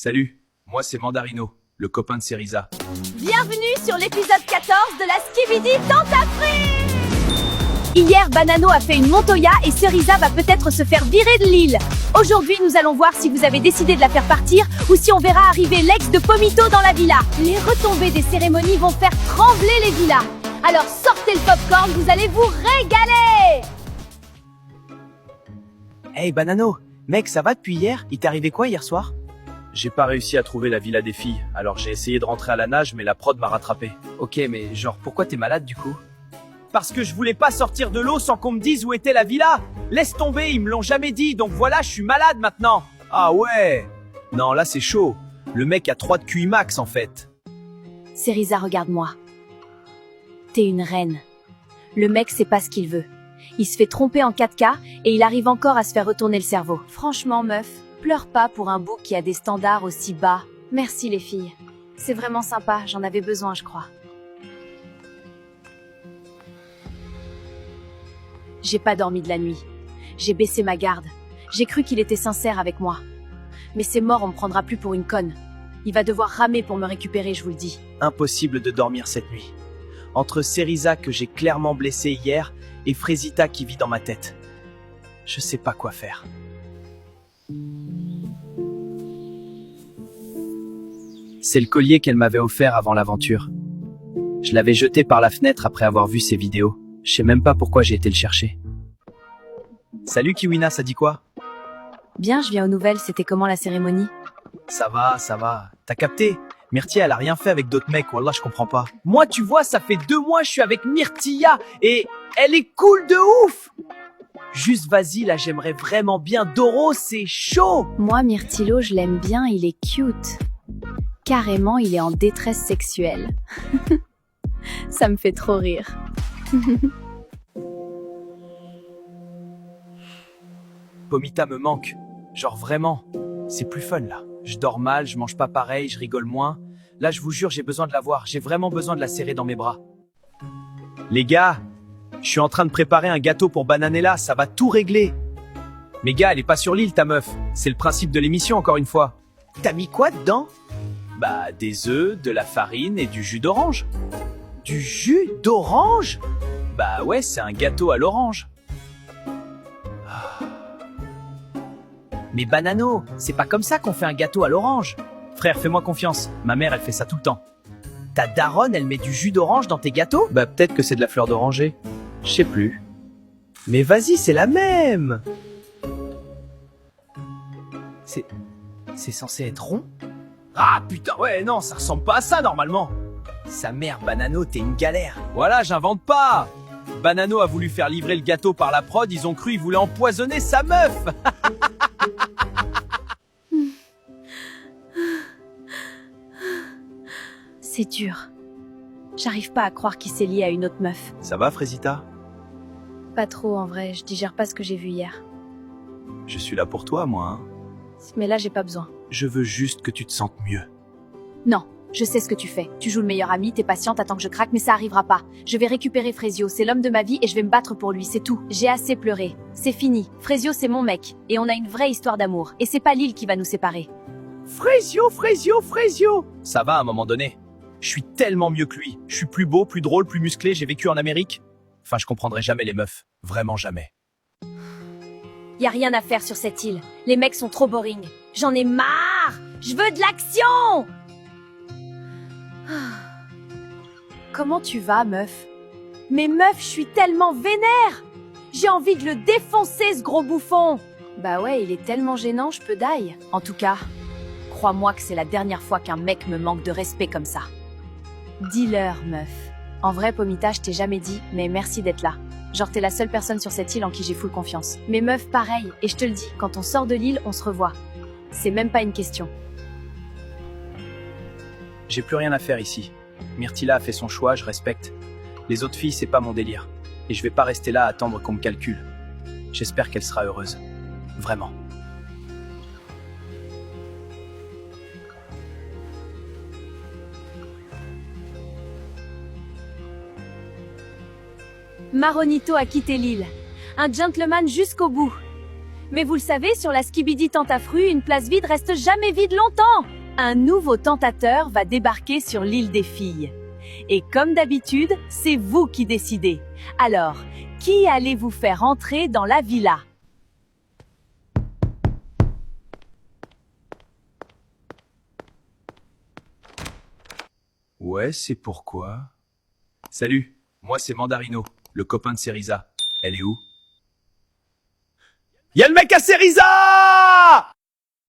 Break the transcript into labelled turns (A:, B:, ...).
A: Salut, moi c'est Mandarino, le copain de Cerisa.
B: Bienvenue sur l'épisode 14 de la Skibidi Tentafree. Hier, Banano a fait une Montoya et Cerisa va peut-être se faire virer de l'île. Aujourd'hui, nous allons voir si vous avez décidé de la faire partir ou si on verra arriver l'ex de Pomito dans la villa. Les retombées des cérémonies vont faire trembler les villas. Alors sortez le popcorn, vous allez vous régaler.
C: Hey Banano, mec, ça va depuis hier? Il t'est arrivé quoi hier soir?
A: J'ai pas réussi à trouver la villa des filles, alors j'ai essayé de rentrer à la nage mais la prod m'a rattrapé.
C: Ok, mais genre, pourquoi t'es malade du coup? Parce que je voulais pas sortir de l'eau sans qu'on me dise où était la villa. Laisse tomber, ils me l'ont jamais dit, donc voilà, je suis malade maintenant.
A: Ah ouais. Non, là c'est chaud. Le mec a 3 de QI max en fait.
B: Cerisa, regarde-moi. T'es une reine. Le mec sait pas ce qu'il veut. Il se fait tromper en 4K et il arrive encore à se faire retourner le cerveau. Franchement, meuf, pleure pas pour un bouc qui a des standards aussi bas. Merci les filles. C'est vraiment sympa, j'en avais besoin, je crois. J'ai pas dormi de la nuit. J'ai baissé ma garde. J'ai cru qu'il était sincère avec moi. Mais c'est mort, on me prendra plus pour une conne. Il va devoir ramer pour me récupérer, je vous le dis.
C: Impossible de dormir cette nuit. Entre Cerisa que j'ai clairement blessé hier et Frésita qui vit dans ma tête. Je sais pas quoi faire. C'est le collier qu'elle m'avait offert avant l'aventure. Je l'avais jeté par la fenêtre après avoir vu ses vidéos. Je sais même pas pourquoi j'ai été le chercher. Salut Kiwina, ça dit quoi?
B: Bien, je viens aux nouvelles, c'était comment la cérémonie?
C: Ça va. T'as capté? Myrtilla, elle a rien fait avec d'autres mecs, wallah, je comprends pas. Moi, tu vois, ça fait 2 mois, je suis avec Myrtilla, et elle est cool de ouf! Juste vas-y, là, j'aimerais vraiment bien. Doro, c'est chaud!
B: Moi, Myrtillo, je l'aime bien, il est cute. Carrément, il est en détresse sexuelle. Ça me fait trop rire.
C: Pomita me manque. Genre vraiment. C'est plus fun, là. Je dors mal, je mange pas pareil, je rigole moins. Là, je vous jure, j'ai besoin de la voir. J'ai vraiment besoin de la serrer dans mes bras. Les gars, je suis en train de préparer un gâteau pour Bananella, ça va tout régler. Mais gars, elle est pas sur l'île, ta meuf. C'est le principe de l'émission, encore une fois. T'as mis quoi dedans? Bah, des œufs, de la farine et du jus d'orange. Du jus d'orange? Bah ouais, c'est un gâteau à l'orange. Mais Banano, c'est pas comme ça qu'on fait un gâteau à l'orange. Frère, fais-moi confiance, ma mère elle fait ça tout le temps. Ta daronne, elle met du jus d'orange dans tes gâteaux?
A: Bah peut-être que c'est de la fleur d'oranger. Je sais plus.
C: Mais vas-y, c'est la même. C'est censé être rond? Ah putain, ouais, non, ça ressemble pas à ça normalement. Sa mère, Banano, t'es une galère. Voilà, j'invente pas. Banano a voulu faire livrer le gâteau par la prod, ils ont cru il voulait empoisonner sa meuf.
B: C'est dur. J'arrive pas à croire qu'il s'est lié à une autre meuf.
C: Ça va, Frésita?
B: Pas trop en vrai, je digère pas ce que j'ai vu hier.
C: Je suis là pour toi, moi. Hein.
B: Mais là, j'ai pas besoin.
C: Je veux juste que tu te sentes mieux.
B: Non, je sais ce que tu fais. Tu joues le meilleur ami, t'es patiente, attends que je craque, mais ça arrivera pas. Je vais récupérer Frésio, c'est l'homme de ma vie et je vais me battre pour lui, c'est tout. J'ai assez pleuré. C'est fini. Frésio, c'est mon mec. Et on a une vraie histoire d'amour. Et c'est pas l'île qui va nous séparer.
C: Frésio! Ça va à un moment donné. Je suis tellement mieux que lui. Je suis plus beau, plus drôle, plus musclé, j'ai vécu en Amérique. Enfin, je comprendrai jamais les meufs. Vraiment jamais.
B: Y a rien à faire sur cette île. Les mecs sont trop boring. J'en ai marre! Je veux de l'action! Comment tu vas, meuf? Mais meuf, je suis tellement vénère! J'ai envie de le défoncer, ce gros bouffon! Bah ouais, il est tellement gênant, je peux die. En tout cas, crois-moi que c'est la dernière fois qu'un mec me manque de respect comme ça. Dis-leur, meuf. En vrai, Pomita, je t'ai jamais dit, mais merci d'être là. Genre, t'es la seule personne sur cette île en qui j'ai full confiance. Mais meuf, pareil, et je te le dis, quand on sort de l'île, on se revoit. C'est même pas une question.
C: J'ai plus rien à faire ici. Myrtilla a fait son choix, je respecte. Les autres filles, c'est pas mon délire. Et je vais pas rester là à attendre qu'on me calcule. J'espère qu'elle sera heureuse. Vraiment.
B: Maronito a quitté l'île. Un gentleman jusqu'au bout. Mais vous le savez, sur la Skibidi Tentafru, une place vide reste jamais vide longtemps. Un nouveau tentateur va débarquer sur l'île des filles. Et comme d'habitude, c'est vous qui décidez. Alors, qui allez-vous faire entrer dans la villa?
A: Ouais, c'est pourquoi. Salut, moi c'est Mandarino, le copain de Cerisa. Elle est où? Y'a le mec à Cerisa!